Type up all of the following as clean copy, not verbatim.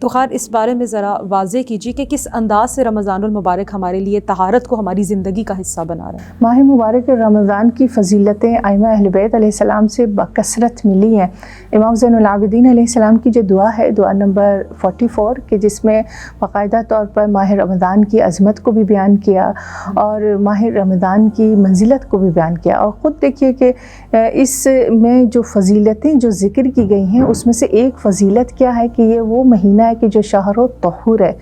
تو خیر اس بارے میں ذرا واضح کیجیے کہ کس انداز سے رمضان المبارک ہمارے لیے طہارت کو ہماری زندگی کا حصہ بنا رہا ہے. ماہ مبارک رمضان کی فضیلتیں ائمہ اہل بیت علیہ السلام سے بکثرت ملی ہیں. امام زین العابدین علیہ السلام کی جو دعا ہے، دعا نمبر 44، کہ جس میں باقاعدہ طور پر ماہ رمضان کی عظمت کو بھی بیان کیا اور ماہ رمضان کی منزلت کو بھی بیان کیا. اور خود دیکھیے کہ اس میں جو فضیلتیں جو ذکر کی گئی ہیں اس میں سے ایک فضیلت کیا ہے کہ یہ وہ مہینہ ہے کہ جو شہر و طہور ہے،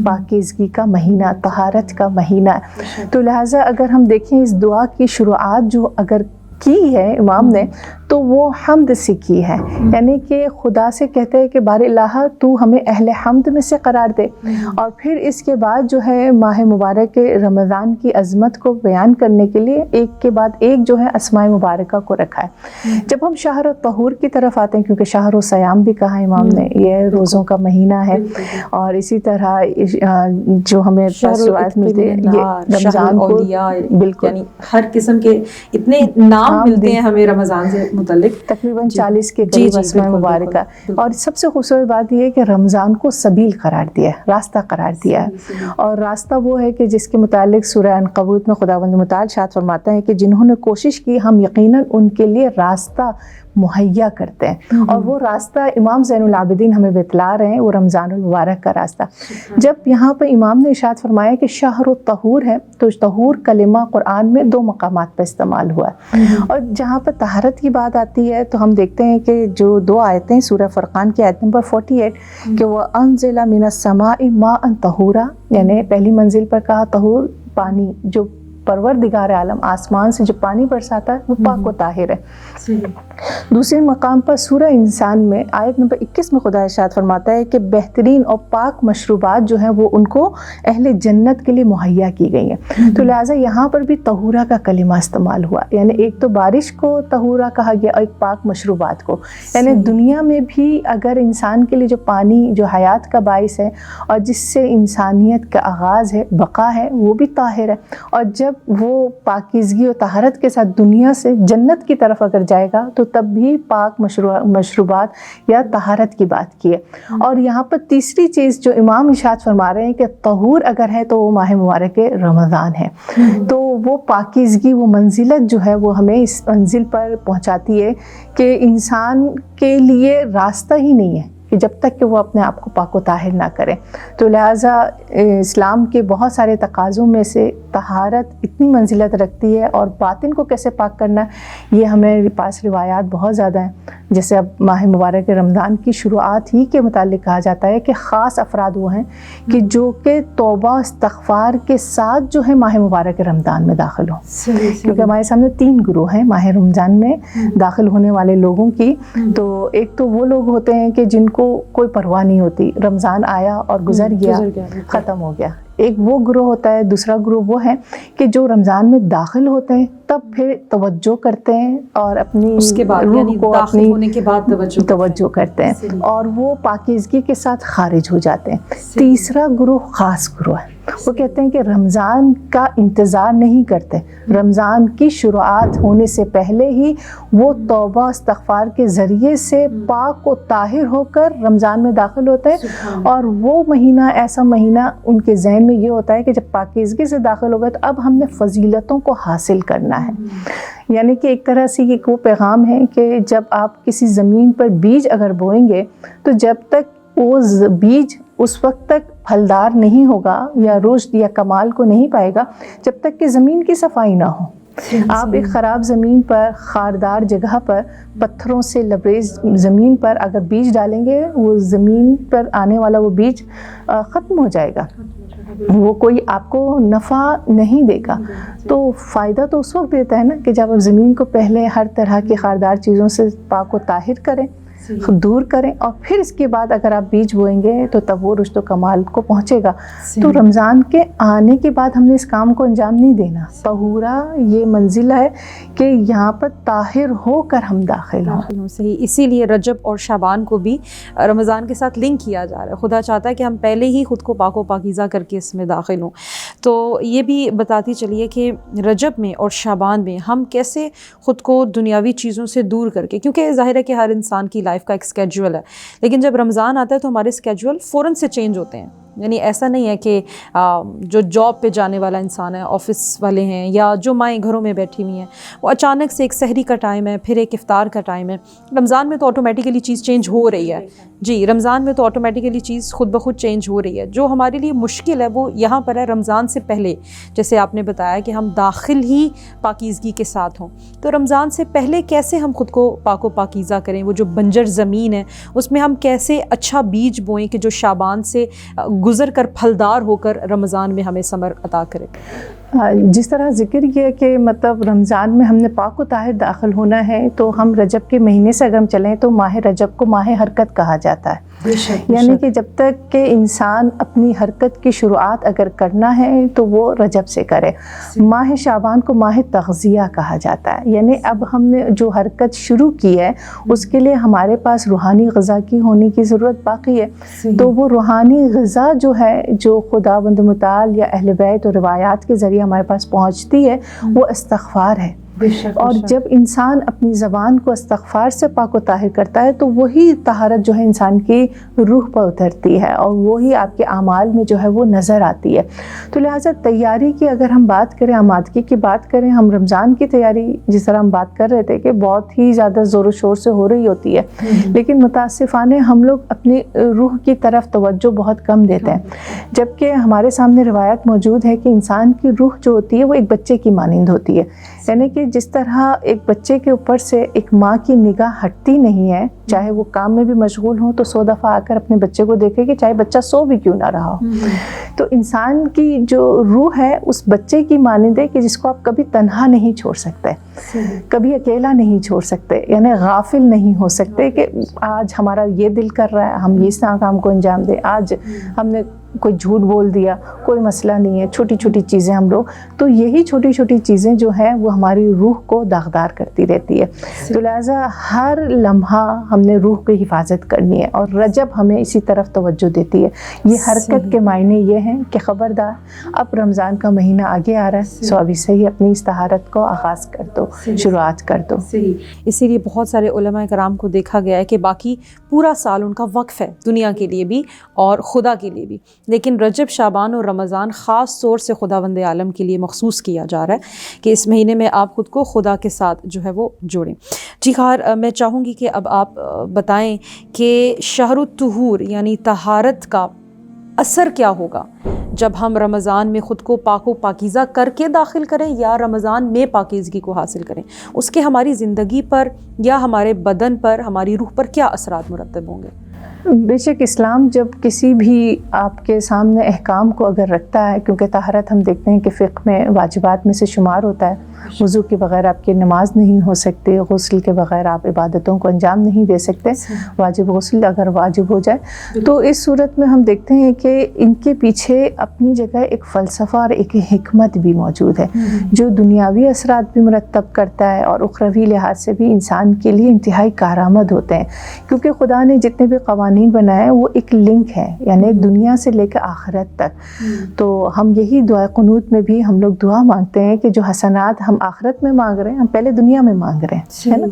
پاکیزگی کا مہینہ، طہارت کا مہینہ ہے. تو لہٰذا اگر ہم دیکھیں اس دعا کی شروعات جو اگر کی ہے امام نے تو وہ حمد سے کی ہے، یعنی کہ خدا سے کہتے ہیں کہ بار الہ تو ہمیں اہل حمد میں سے قرار دے. اور پھر اس کے بعد جو ہے ماہ مبارک رمضان کی عظمت کو بیان کرنے کے لیے ایک کے بعد ایک جو ہے اسماء مبارکہ کو رکھا ہے. جب ہم شہر طہور کی طرف آتے ہیں، کیونکہ شہر و سیام بھی کہا امام نے، یہ روزوں کا مہینہ ہے، اور اسی طرح جو ہمیں روایت ملتی ہے یہ رمضان کو بالکل یعنی ہر قسم کے اتنے نام ملتے ہیں ہمیں رمضان سے متعلق، تقریباً 40 کے قریب اسماء مبارکہ. اور سب سے خوبصورت بات یہ ہے کہ رمضان کو سبیل قرار دیا ہے، راستہ قرار دیا ہے. اور راستہ وہ ہے کہ جس کے متعلق سورہ عنکبوت میں خداوند متعال ارشاد فرماتا ہے کہ جنہوں نے کوشش کی ہم یقیناً ان کے لیے راستہ مہیا کرتے ہیں. اور وہ راستہ امام زین العابدین ہمیں بتلا رہے ہیں، وہ رمضان المبارک کا راستہ. جب یہاں پہ امام نے ارشاد فرمایا کہ شہر و طہور ہے، تو طہور کلمہ قرآن میں 2 مقامات پہ استعمال ہوا ہے. اور جہاں پہ طہارت کی بات آتی ہے تو ہم دیکھتے ہیں کہ جو 2 آیتیں سورہ فرقان کی آیت نمبر 48 کہ وہ انزل من السماء ماء طہورا، یعنی پہلی منزل پر کہا طہور، پانی، جو پروردگار عالم آسمان سے جو پانی برساتا ہے وہ پاک و طاہر ہے. دوسرے مقام پر سورہ انسان میں آیت نمبر 21 میں خدا ارشاد فرماتا ہے کہ بہترین اور پاک مشروبات جو ہیں وہ ان کو اہل جنت کے لیے مہیا کی گئی ہیں. تو لہٰذا یہاں پر بھی طہورا کا کلمہ استعمال ہوا، یعنی ایک تو بارش کو طہورا کہا گیا اور ایک پاک مشروبات کو. یعنی دنیا میں بھی اگر انسان کے لیے جو پانی جو حیات کا باعث ہے اور جس سے انسانیت کا آغاز ہے، بقا ہے، وہ بھی طاہر ہے. اور جب وہ پاکیزگی و طہارت کے ساتھ دنیا سے جنت کی طرف اگر جائے گا تو تب بھی پاک مشروبات یا طہارت کی بات کی ہے. اور یہاں پر تیسری چیز جو امام ارشاد فرما رہے ہیں کہ طہور اگر ہے تو وہ ماہ مبارک رمضان ہے. تو وہ پاکیزگی، وہ منزلت جو ہے وہ ہمیں اس منزل پر پہنچاتی ہے کہ انسان کے لیے راستہ ہی نہیں ہے کہ جب تک کہ وہ اپنے آپ کو پاک و طاہر نہ کرے. تو لہٰذا اسلام کے بہت سارے تقاضوں میں سے طہارت اتنی منزلت رکھتی ہے، اور باطن کو کیسے پاک کرنا یہ ہمیں پاس روایات بہت زیادہ ہیں. جیسے اب ماہ مبارک رمضان کی شروعات ہی کے متعلق کہا جاتا ہے کہ خاص افراد وہ ہیں کہ جو کہ توبہ استغفار کے ساتھ جو ہے ماہ مبارک رمضان میں داخل ہوں. کیونکہ ہمارے سامنے 3 گروہ ہیں ماہ رمضان میں داخل ہونے والے لوگوں کی. تو ایک تو وہ لوگ ہوتے ہیں کہ جن کو کوئی پرواہ نہیں ہوتی، رمضان آیا اور گزر گیا، ختم ہو گیا. ایک وہ گروہ ہوتا ہے. دوسرا گروہ وہ ہے کہ جو رمضان میں داخل ہوتے ہیں تب پھر توجہ کرتے ہیں اور اپنی اس کے بعد روح کو داخل ہونے کے بعد توجہ کرتے ہیں اور وہ پاکیزگی کے ساتھ خارج ہو جاتے ہیں. تیسرا گروہ خاص گروہ ہے، وہ کہتے ہیں کہ رمضان کا انتظار نہیں کرتے، رمضان کی شروعات ہونے سے پہلے ہی وہ توبہ استغفار کے ذریعے سے پاک و طاہر ہو کر رمضان میں داخل ہوتے ہیں. اور وہ مہینہ ایسا مہینہ ان کے ذہن میں یہ ہوتا ہے کہ جب پاکیزگی سے داخل ہوگا تو اب ہم نے فضیلتوں کو حاصل کرنا ہے. یعنی کہ ایک طرح سے یہ وہ پیغام ہے کہ جب آپ کسی زمین پر بیج اگر بوئیں گے تو جب تک وہ بیج اس وقت تک پھلدار نہیں ہوگا یا رشد یا کمال کو نہیں پائے گا جب تک کہ زمین کی صفائی نہ ہو. آپ ایک خراب زمین پر، خاردار جگہ پر، پتھروں سے لبریز زمین پر اگر بیج ڈالیں گے، وہ زمین پر آنے والا وہ بیج ختم ہو جائے گا، وہ کوئی آپ کو نفع نہیں دے گا. تو فائدہ تو اس وقت دیتا ہے نا کہ جب آپ زمین کو پہلے ہر طرح کی خاردار چیزوں سے پاک و طاہر کریں، دور کریں, اور پھر اس کے بعد اگر آپ بیج بوئیں گے تو تب وہ رشد و کمال کو پہنچے گا. تو رمضان کے آنے کے بعد ہم نے اس کام کو انجام نہیں دینا. طہورا یہ منزل ہے کہ یہاں پر طاہر ہو کر ہم داخل ہوں. صحیح, اسی لیے رجب اور شعبان کو بھی رمضان کے ساتھ لنک کیا جا رہا ہے. خدا چاہتا ہے کہ ہم پہلے ہی خود کو پاک و پاکیزہ کر کے اس میں داخل ہوں. تو یہ بھی بتاتی چلیے کہ رجب میں اور شعبان میں ہم کیسے خود کو دنیاوی چیزوں سے دور کر کے, کیونکہ ظاہر ہے کہ ہر انسان کی لائف کا ایک اسکیجول ہے, لیکن جب رمضان آتا ہے تو ہمارے اسکیجول فوراً سے چینج ہوتے ہیں. یعنی ایسا نہیں ہے کہ جو جاب پہ جانے والا انسان ہے, آفس والے ہیں, یا جو مائیں گھروں میں بیٹھی ہوئی ہیں, وہ اچانک سے ایک سحری کا ٹائم ہے, پھر ایک افطار کا ٹائم ہے. رمضان میں تو آٹومیٹیکلی چیز چینج ہو رہی ہے. جی, رمضان میں تو آٹومیٹیکلی چیز خود بخود چینج ہو رہی ہے. جو ہمارے لیے مشکل ہے وہ یہاں پر ہے رمضان سے پہلے, جیسے آپ نے بتایا کہ ہم داخل ہی پاکیزگی کے ساتھ ہوں. تو رمضان سے پہلے کیسے ہم خود کو پاک و پاکیزہ کریں, وہ جو بنجر زمین ہے اس میں ہم کیسے اچھا بیج بوئیں کہ جو شعبان سے گزر کر پھلدار ہو کر رمضان میں ہمیں ثمر عطا کرے. جس طرح ذکر کیا کہ مطلب رمضان میں ہم نے پاک و طاہر داخل ہونا ہے, تو ہم رجب کے مہینے سے اگر ہم چلیں تو ماہ رجب کو ماہ حرکت کہا جاتا ہے. یعنی کہ جب تک کہ انسان اپنی حرکت کی شروعات اگر کرنا ہے تو وہ رجب سے کرے. ماہ شعبان کو ماہ تغذیہ کہا جاتا ہے. یعنی اب ہم نے جو حرکت شروع کی ہے اس کے لیے ہمارے پاس روحانی غذا کی ہونے کی ضرورت باقی ہے. تو وہ روحانی غذا جو ہے, جو خداوند متعال یا اہل بیت اور روایات کے ذریعے ہمارے پاس پہنچتی ہے, وہ استغفار ہے. اور جب انسان اپنی زبان کو استغفار سے پاک و طاہر کرتا ہے تو وہی طہارت جو ہے انسان کی روح پر اترتی ہے, اور وہی آپ کے اعمال میں جو ہے وہ نظر آتی ہے. تو لہٰذا تیاری کی اگر ہم بات کریں, آمادگی کی بات کریں, ہم رمضان کی تیاری جس طرح ہم بات کر رہے تھے کہ بہت ہی زیادہ زور و شور سے ہو رہی ہوتی ہے, لیکن متاسفانہ ہم لوگ اپنی روح کی طرف توجہ بہت کم دیتے ہیں. جبکہ ہمارے سامنے روایت موجود ہے کہ انسان کی روح جو ہوتی ہے وہ ایک بچے کی مانند ہوتی ہے. یعنی کہ جس طرح ایک بچے کے اوپر سے ایک ماں کی نگاہ ہٹتی نہیں ہے, چاہے وہ کام میں بھی مشغول ہوں تو 100 دفعہ آ کر اپنے بچے کو دیکھے کہ چاہے بچہ سو بھی کیوں نہ رہا ہو. تو انسان کی جو روح ہے اس بچے کی مانند ہے کہ جس کو آپ کبھی تنہا نہیں چھوڑ سکتے, کبھی اکیلا نہیں چھوڑ سکتے, یعنی غافل نہیں ہو سکتے کہ آج ہمارا یہ دل کر رہا ہے ہم اس کام کو انجام دیں, آج ہم نے کوئی جھوٹ بول دیا, کوئی مسئلہ نہیں ہے, چھوٹی چھوٹی چیزیں ہم لوگ, تو یہی چھوٹی چھوٹی چیزیں جو ہیں وہ ہماری روح کو داغدار کرتی رہتی ہے. تو لہٰذا ہر لمحہ ہم نے روح کی حفاظت کرنی ہے, اور رجب ہمیں اسی طرف توجہ دیتی ہے. یہ حرکت کے معنی یہ ہیں کہ خبردار اب رمضان کا مہینہ آگے آ رہا ہے, سو ابھی سے ہی اپنی اس طہارت کو آغاز کر دو, شروعات کر دو. اسی لیے بہت سارے علماء کرام کو دیکھا گیا ہے کہ باقی پورا سال ان کا وقف ہے دنیا کے لیے بھی اور خدا کے لیے بھی, لیکن رجب, شعبان اور رمضان خاص طور سے خداوند عالم کے لیے مخصوص کیا جا رہا ہے کہ اس مہینے میں آپ خود کو خدا کے ساتھ جو ہے وہ جوڑیں. جی خیر, میں چاہوں گی کہ اب آپ بتائیں کہ شہر الطہور یعنی طہارت کا اثر کیا ہوگا جب ہم رمضان میں خود کو پاک و پاکیزہ کر کے داخل کریں یا رمضان میں پاکیزگی کو حاصل کریں, اس کے ہماری زندگی پر یا ہمارے بدن پر, ہماری روح پر کیا اثرات مرتب ہوں گے؟ بے شک اسلام جب کسی بھی آپ کے سامنے احکام کو اگر رکھتا ہے, کیونکہ طہارت ہم دیکھتے ہیں کہ فقہ میں واجبات میں سے شمار ہوتا ہے, وضو کے بغیر آپ کی نماز نہیں ہو سکتی, غسل کے بغیر آپ عبادتوں کو انجام نہیں دے سکتے, واجب غسل اگر واجب ہو جائے. تو اس صورت میں ہم دیکھتے ہیں کہ ان کے پیچھے اپنی جگہ ایک فلسفہ اور ایک حکمت بھی موجود ہے جو دنیاوی اثرات بھی مرتب کرتا ہے اور اخروی لحاظ سے بھی انسان کے لیے انتہائی کارآمد ہوتے ہیں, کیونکہ خدا نے جتنے بھی قوانین بنائے وہ ایک لنک ہے, یعنی دنیا سے لے کر آخرت تک. تو ہم یہی دعا قنوت میں بھی ہم لوگ دعا مانگتے ہیں کہ جو حسنات ہم آخرت میں مانگ رہے ہیں ہم پہلے دنیا میں مانگ رہے ہیں, ہے نا,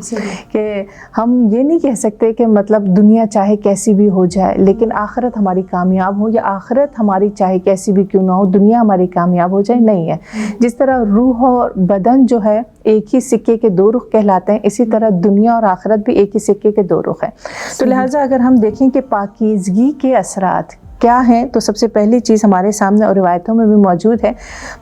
کہ ہم یہ نہیں کہہ سکتے کہ مطلب دنیا چاہے کیسی بھی ہو جائے لیکن آخرت ہماری کامیاب ہو, یا آخرت ہماری چاہے کیسی بھی کیوں نہ ہو دنیا ہماری کامیاب ہو جائے, نہیں ہے. جس طرح روح اور بدن جو ہے ایک ہی سکے کے دو رخ کہلاتے ہیں, اسی طرح دنیا اور آخرت بھی ایک ہی سکے کے دو رخ ہیں. تو لہٰذا اگر ہم دیکھیں کہ پاکیزگی کے اثرات کیا ہیں؟ تو سب سے پہلی چیز ہمارے سامنے اور روایتوں میں بھی موجود ہے،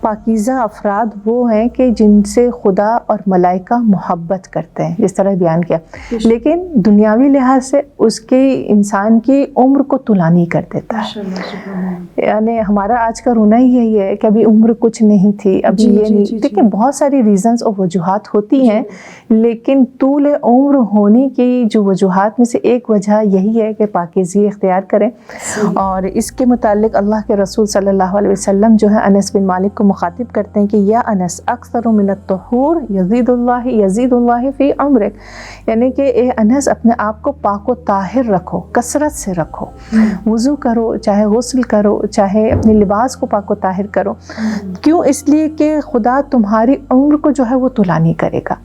پاکیزہ افراد وہ ہیں کہ جن سے خدا اور ملائکہ محبت کرتے ہیں، جس طرح بیان کیا، لیکن دنیاوی لحاظ سے اس کے انسان کی عمر کو طولانی نہیں کر دیتا ہے۔ یعنی ہمارا آج کا رونا ہی یہی ہے کہ ابھی عمر کچھ نہیں تھی، ابھی یہ نہیں، دیکھیں بہت ساری ریزنز اور وجوہات ہوتی ہیں، لیکن طول عمر ہونے کی جو وجوہات میں سے ایک وجہ یہی ہے کہ پاکیزگی اختیار کریں۔ اور اس کے متعلق اللہ کے رسول صلی اللہ علیہ وسلم جو ہے انس بن مالک کو مخاطب کرتے ہیں کہ یا انس اکثر من الطہور یزید اللہ فی عمرک، یعنی کہ اے انس اپنے آپ کو پاک و طاہر رکھو، کثرت سے رکھو، وضو کرو، چاہے غسل کرو، چاہے اپنے لباس کو پاک و طاہر کرو۔ کیوں؟ اس لیے کہ خدا تمہاری عمر کو جو ہے وہ طولانی کرے گا۔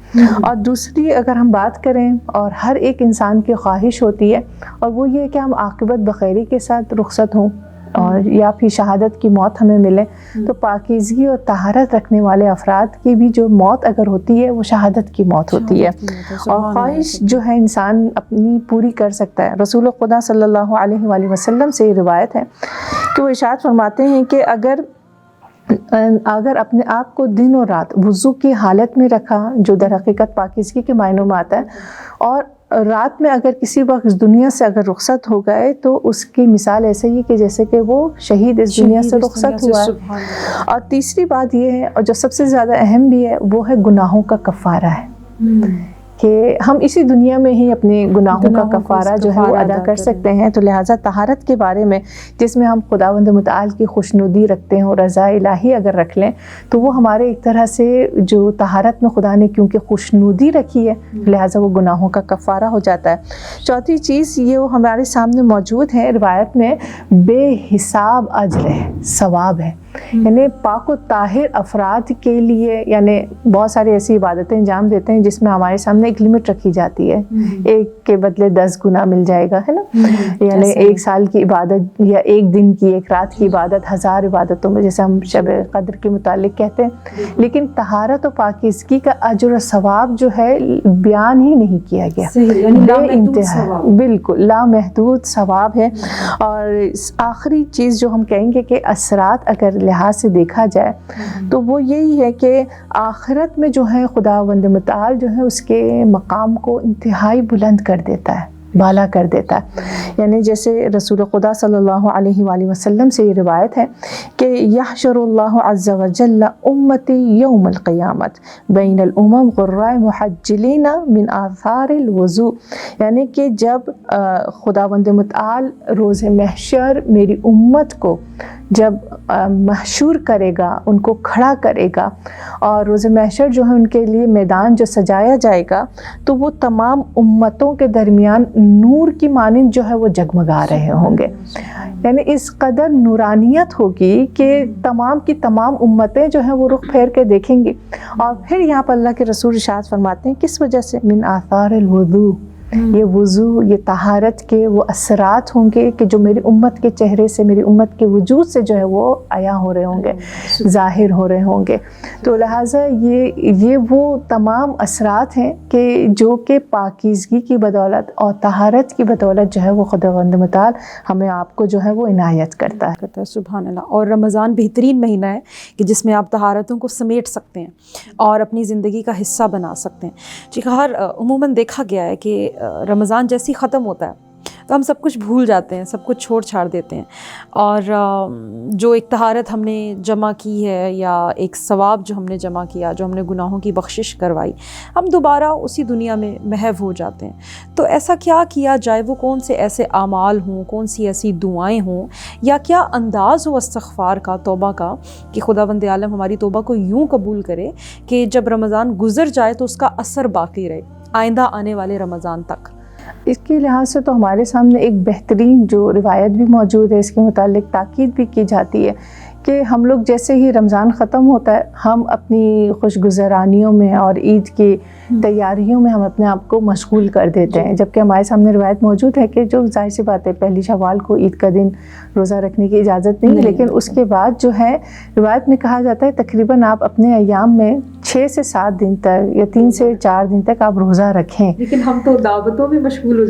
اور دوسری اگر ہم بات کریں، اور ہر ایک انسان کی خواہش ہوتی ہے، اور وہ یہ کہ ہم عاقبت بخیری کے ساتھ رخصت ہوں اور یا پھر شہادت کی موت ہمیں ملے، تو پاکیزگی اور طہارت رکھنے والے افراد کی بھی جو موت اگر ہوتی ہے وہ شہادت کی موت ہوتی ہے، اور خواہش جو ہے انسان اپنی پوری کر سکتا ہے۔ رسول خدا صلی اللہ علیہ وآلہ وسلم سے یہ روایت ہے کہ وہ ارشاد فرماتے ہیں کہ اگر اپنے آپ کو دن اور رات وضو کی حالت میں رکھا، جو در حقیقت پاکیزگی کے معنوں میں آتا ہے، اور رات میں اگر کسی وقت اس دنیا سے اگر رخصت ہو گئے تو اس کی مثال ایسے ہی کہ جیسے کہ وہ شہید اس دنیا سے رخصت ہوا ہے۔ اور تیسری بات یہ ہے، اور جو سب سے زیادہ اہم بھی ہے، وہ ہے گناہوں کا کفارہ ہے، کہ ہم اسی دنیا میں ہی اپنے گناہوں کا کفارہ جو ہے وہ ادا کر سکتے ہیں۔ تو لہٰذا طہارت کے بارے میں جس میں ہم خداوند متعال کی خوشنودی رکھتے ہیں اور رضا الہی اگر رکھ لیں، تو وہ ہمارے ایک طرح سے جو طہارت میں خدا نے کیونکہ خوشنودی رکھی ہے، لہٰذا وہ گناہوں کا کفارہ ہو جاتا ہے۔ چوتھی چیز یہ وہ ہمارے سامنے موجود ہے روایت میں، بے حساب اجر ہے، ثواب ہے، یعنی پاک و طاہر افراد کے لیے، یعنی بہت ساری ایسی عبادتیں انجام دیتے ہیں جس میں ہمارے سامنے ایک لمٹ رکھی جاتی ہے، ایک کے بدلے 10 گنا مل جائے گا، ہے نا، یعنی 1 سال کی عبادت یا 1 دن کی 1 رات کی عبادت 1000 عبادتوں میں، جیسے ہم شب قدر کے متعلق کہتے ہیں، لیکن طہارت و پاکیزگی کا اجر و ثواب جو ہے بیان ہی نہیں کیا گیا، بے انتہا، بالکل لامحدود ثواب ہے۔ اور آخری چیز جو ہم کہیں گے کہ اثرات اگر لحاظ سے دیکھا جائے تو وہ یہی ہے کہ آخرت میں جو ہے خداوند متعال جو ہے اس کے مقام کو انتہائی بلند کر دیتا ہے، بالا کر دیتا ہے۔ یعنی جیسے رسول خدا صلی اللہ علیہ وآلہ وسلم سے یہ روایت ہے کہ یحشر اللہ عز وجل امتی یوم القیامت بین الامم غراء محجلین من آثار الوضوء، یعنی کہ جب خداوند متعال روز محشر میری امت کو جب محشور کرے گا، ان کو کھڑا کرے گا، اور روز محشر جو ہے ان کے لیے میدان جو سجایا جائے گا، تو وہ تمام امتوں کے درمیان نور کی مانند جو ہے وہ جگمگا رہے ہوں گے، یعنی اس قدر نورانیت ہوگی کہ تمام کی تمام امتیں جو ہیں وہ رخ پھیر کے دیکھیں گی۔ اور پھر یہاں پر اللہ کے رسول ارشاد فرماتے ہیں کس وجہ سے، من آثار الوضوء، یہ وضو، یہ طہارت کے وہ اثرات ہوں گے کہ جو میری امت کے چہرے سے، میری امت کے وجود سے جو ہے وہ عیاں ہو رہے ہوں گے، ظاہر ہو رہے ہوں گے۔ تو لہٰذا یہ وہ تمام اثرات ہیں کہ جو کہ پاکیزگی کی بدولت اور طہارت کی بدولت جو ہے وہ خداوند متعال ہمیں آپ کو جو ہے وہ عنایت کرتا ہے۔ سبحان اللہ۔ اور رمضان بہترین مہینہ ہے کہ جس میں آپ طہارتوں کو سمیٹ سکتے ہیں اور اپنی زندگی کا حصہ بنا سکتے ہیں۔ جی عموماً دیکھا گیا ہے کہ رمضان جیسے ہی ختم ہوتا ہے تو ہم سب کچھ بھول جاتے ہیں، سب کچھ چھوڑ چھاڑ دیتے ہیں، اور جو ایک طہارت ہم نے جمع کی ہے یا ایک ثواب جو ہم نے جمع کیا، جو ہم نے گناہوں کی بخشش کروائی، ہم دوبارہ اسی دنیا میں محو ہو جاتے ہیں۔ تو ایسا کیا کیا جائے، وہ کون سے ایسے اعمال ہوں، کون سی ایسی دعائیں ہوں، یا کیا انداز ہو استغفار کا، توبہ کا، کہ خداوند عالم ہماری توبہ کو یوں قبول کرے کہ جب رمضان گزر جائے تو اس کا اثر باقی رہے آئندہ آنے والے رمضان تک۔ اس کے لحاظ سے تو ہمارے سامنے ایک بہترین جو روایت بھی موجود ہے، اس کے متعلق تاکید بھی کی جاتی ہے کہ ہم لوگ جیسے ہی رمضان ختم ہوتا ہے، ہم اپنی خوش گزرانیوں میں اور عید کی تیاریوں میں ہم اپنے آپ کو مشغول کر دیتے ہیں، جبکہ ہمارے سامنے روایت موجود ہے کہ جو ظاہر سی بات ہے 1 شوال کو عید کا دن روزہ رکھنے کی اجازت نہیں، لیکن اس کے بعد جو ہے روایت میں کہا جاتا ہے تقریباً آپ اپنے ایام میں 6 سے 7 دن تک یا 3 سے 4 دن تک آپ روزہ رکھیں. لیکن ہم تو دعوتوں میں مشغول ہو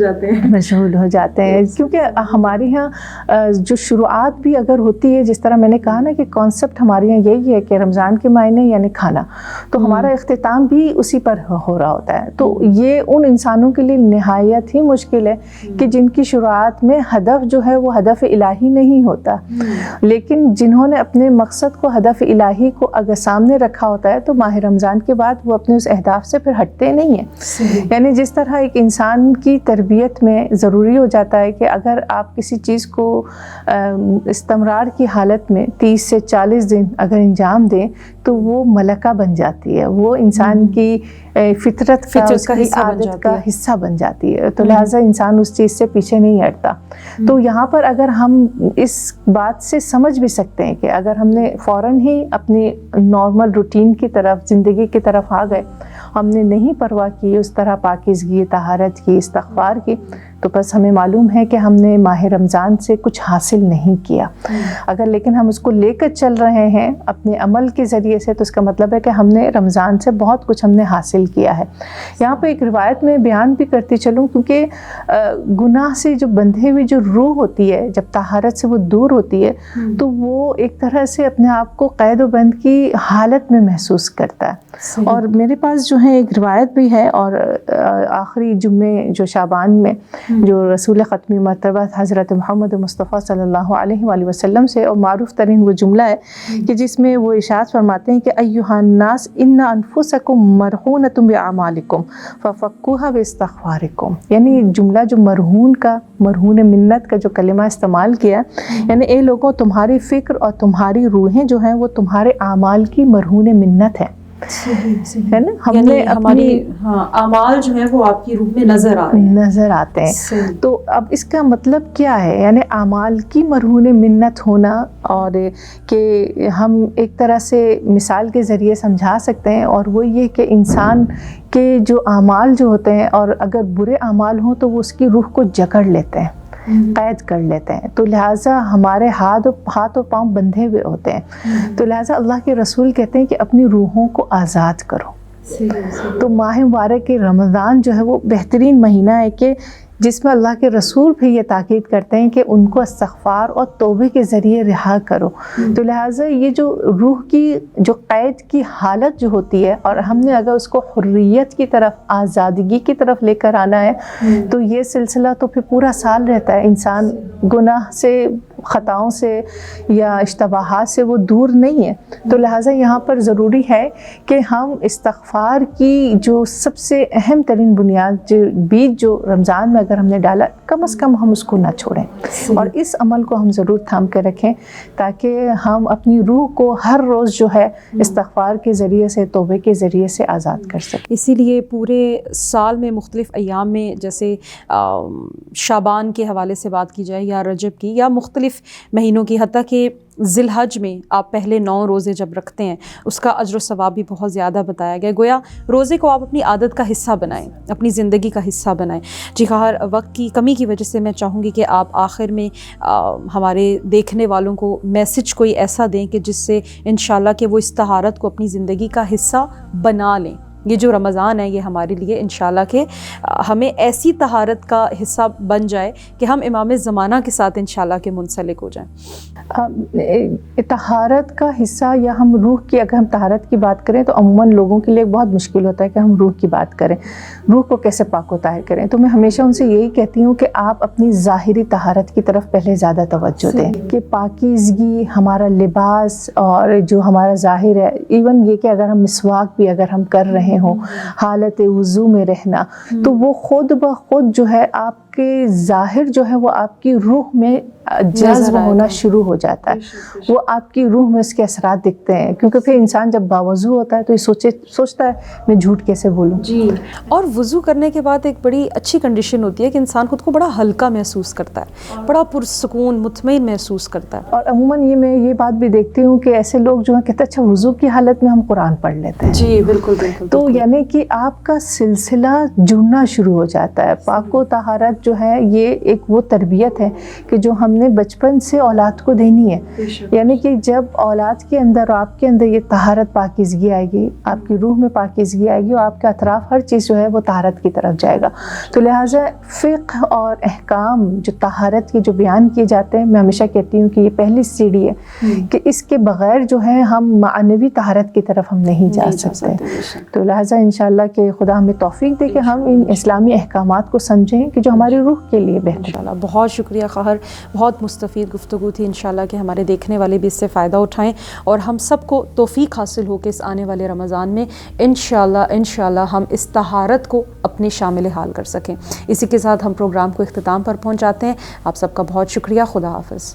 جاتے ہیں کیونکہ ہمارے یہاں جو شروعات بھی اگر ہوتی ہے، جس طرح میں نے کہا نا کہ کانسیپٹ ہمارے یہاں یہی ہے کہ رمضان کے مہینے یعنی کھانا، تو ہمارا اختتام بھی اسی پر ہو رہا ہوتا ہے. تو یہ ان انسانوں کے لیے نہایت ہی مشکل ہے کہ جن کی شروعات میں ہدف جو ہے وہ ہدف الہی نہیں ہوتا، لیکن جنہوں نے اپنے مقصد کو، ہدف الہی کو اگر سامنے رکھا ہوتا ہے تو ماہ رمضان کے بعد وہ اپنے اس اہداف سے پھر ہٹتے نہیں ہیں. یعنی جس طرح ایک انسان کی تربیت میں ضروری ہو جاتا ہے کہ اگر آپ کسی چیز کو استمرار کی حالت میں 30 سے 40 دن اگر انجام دیں تو وہ ملکہ بن جاتی ہے، وہ انسان کی فطرت کا، اس کی عادت کا حصہ بن جاتی ہے. تو لہٰذا انسان اس چیز سے پیچھے نہیں ہٹتا. تو یہاں پر اگر ہم اس بات سے سمجھ بھی سکتے ہیں کہ اگر ہم نے فوراً ہی اپنی نارمل روٹین کی طرف، زندگی کی طرف آ گئے، ہم نے نہیں پرواہ کی اس طرح پاکیزگی، طہارت کی، استغفار کی، تو بس ہمیں معلوم ہے کہ ہم نے ماہ رمضان سے کچھ حاصل نہیں کیا. اگر لیکن ہم اس کو لے کر چل رہے ہیں اپنے عمل کے ذریعے سے، تو اس کا مطلب ہے کہ ہم نے رمضان سے بہت کچھ ہم نے حاصل کیا ہے. یہاں پہ ایک روایت میں بیان بھی کرتی چلوں، کیونکہ گناہ سے جو بندھے ہوئی جو روح ہوتی ہے، جب طہارت سے وہ دور ہوتی ہے تو وہ ایک طرح سے اپنے آپ کو قید و بند کی حالت میں محسوس کرتا ہے. اور میرے پاس جو ہے ایک روایت بھی ہے، اور آخری جمعے جو شعبان میں جو رسول ختمی مرتبہ حضرت محمد مصطفیٰ صلی اللہ علیہ وآلہ وسلم سے، اور معروف ترین وہ جملہ ہے کہ جس میں وہ ارشاد فرماتے ہیں کہ ایھا الناس ان انفسکم مرہونۃ باعمالکم ففکوھا باستغفارکم. یعنی جملہ جو مرہون منت کا جو کلمہ استعمال کیا، یعنی اے لوگوں، تمہاری فکر اور تمہاری روحیں جو ہیں وہ تمہارے اعمال کی مرہون منت ہے. ہے نا، ہم نے ہماری اعمال جو ہیں وہ آپ کی روح میں نظر آتے ہیں. تو اب اس کا مطلب کیا ہے؟ یعنی اعمال کی مرہون منت ہونا، اور کہ ہم ایک طرح سے مثال کے ذریعے سمجھا سکتے ہیں، اور وہ یہ کہ انسان کے جو اعمال جو ہوتے ہیں، اور اگر برے اعمال ہوں تو وہ اس کی روح کو جکڑ لیتے ہیں، قید کر لیتے ہیں. تو لہٰذا ہمارے ہاتھ و پاؤں بندھے ہوئے ہوتے ہیں. تو لہٰذا اللہ کے رسول کہتے ہیں کہ اپنی روحوں کو آزاد کرو. تو ماہ مبارک کے رمضان جو ہے وہ بہترین مہینہ ہے کہ جس میں اللہ کے رسول بھی یہ تاکید کرتے ہیں کہ ان کو استغفار اور توبے کے ذریعے رہا کرو. تو لہٰذا یہ جو روح کی جو قید کی حالت جو ہوتی ہے، اور ہم نے اگر اس کو حریت کی طرف، آزادگی کی طرف لے کر آنا ہے، تو یہ سلسلہ تو پھر پورا سال رہتا ہے. انسان گناہ سے، خطاؤں سے یا اشتباہات سے وہ دور نہیں ہے. تو لہٰذا یہاں پر ضروری ہے کہ ہم استغفار کی جو سب سے اہم ترین بنیاد، جو بیج جو رمضان میں اگر ہم نے ڈالا، کم از کم ہم اس کو نہ چھوڑیں، اور اس عمل کو ہم ضرور تھام کے رکھیں، تاکہ ہم اپنی روح کو ہر روز جو ہے استغفار کے ذریعے سے، توبے کے ذریعے سے آزاد کر سکیں. اسی لیے پورے سال میں مختلف ایام میں، جیسے شعبان کے حوالے سے بات کی جائے یا رجب کی یا مختلف مہینوں کی، حتیٰ کہ ذی الحج میں آپ پہلے 9 روزے جب رکھتے ہیں اس کا اجر و ثواب بھی بہت زیادہ بتایا گیا. گویا روزے کو آپ اپنی عادت کا حصہ بنائیں، اپنی زندگی کا حصہ بنائیں. جی خیر، وقت کی کمی کی وجہ سے میں چاہوں گی کہ آپ آخر میں ہمارے دیکھنے والوں کو میسج کوئی ایسا دیں کہ جس سے انشاءاللہ کہ وہ اس طہارت کو اپنی زندگی کا حصہ بنا لیں. یہ جو رمضان ہے یہ ہمارے لیے انشاءاللہ کہ ہمیں ایسی طہارت کا حصہ بن جائے کہ ہم امام زمانہ کے ساتھ انشاءاللہ کہ منسلک ہو جائیں. طہارت کا حصہ، یا ہم روح کی، اگر ہم طہارت کی بات کریں تو عموماً لوگوں کے لیے بہت مشکل ہوتا ہے کہ ہم روح کی بات کریں، روح کو کیسے پاک و طاہر کریں. تو میں ہمیشہ ان سے یہی کہتی ہوں کہ آپ اپنی ظاہری طہارت کی طرف پہلے زیادہ توجہ دیں، کہ پاکیزگی، ہمارا لباس اور جو ہمارا ظاہر ہے، ایون یہ کہ اگر ہم مسواک بھی اگر ہم کر رہے ہوں، حالت وضو میں رہنا، تو وہ خود بخود جو ہے آپ کے ظاہر جو ہے وہ آپ کی روح میں جذب ہونا شروع ہو جاتا ہے. وہ آپ کی روح میں اس کے اثرات دکھتے ہیں، کیونکہ پھر انسان جب باوضو ہوتا ہے تو یہ سوچتا ہے میں جھوٹ کیسے بولوں. جی، اور وضو کرنے کے بعد ایک بڑی اچھی کنڈیشن ہوتی ہے کہ انسان خود کو بڑا ہلکا محسوس کرتا ہے، بڑا پرسکون، مطمئن محسوس کرتا ہے. اور عموماً میں یہ بات بھی دیکھتی ہوں کہ ایسے لوگ جو ہیں کہتے ہیں اچھا وضو کی حالت میں ہم قرآن پڑھ لیتے ہیں. جی بالکل بالکل. تو تو یعنی کہ آپ کا سلسلہ جڑنا شروع ہو جاتا ہے. پاک و طہارت جو ہے یہ ایک وہ تربیت ہے کہ جو ہم نے بچپن سے اولاد کو دینی ہے. یعنی کہ جب اولاد کے اندر اور آپ کے اندر یہ طہارت پاکیزگی آئے گی, آپ کی روح میں پاکیزگی آئے گی, اور آپ کے اطراف ہر چیز جو ہے وہ طہارت کی طرف جائے گا. تو لہٰذا فقہ اور احکام جو طہارت کے جو بیان کیے جاتے ہیں, میں ہمیشہ کہتی ہوں کہ یہ پہلی سیڑھی ہے کہ اس کے بغیر جو ہے ہم معنوی طہارت کی طرف ہم نہیں جا سکتے. تو لہٰذا انشاءاللہ کہ خدا ہمیں توفیق دے کہ ہم ان اسلامی احکامات کو سمجھیں کہ جو ہماری روح کے لیے بہتر ہے. بہت شکریہ قہر, بہت مستفید گفتگو تھی. انشاءاللہ کہ ہمارے دیکھنے والے بھی اس سے فائدہ اٹھائیں اور ہم سب کو توفیق حاصل ہو کہ اس آنے والے رمضان میں انشاءاللہ ہم اس طہارت کو اپنے شامل حال کر سکیں. اسی کے ساتھ ہم پروگرام کو اختتام پر پہنچاتے ہیں. آپ سب کا بہت شکریہ. خدا حافظ.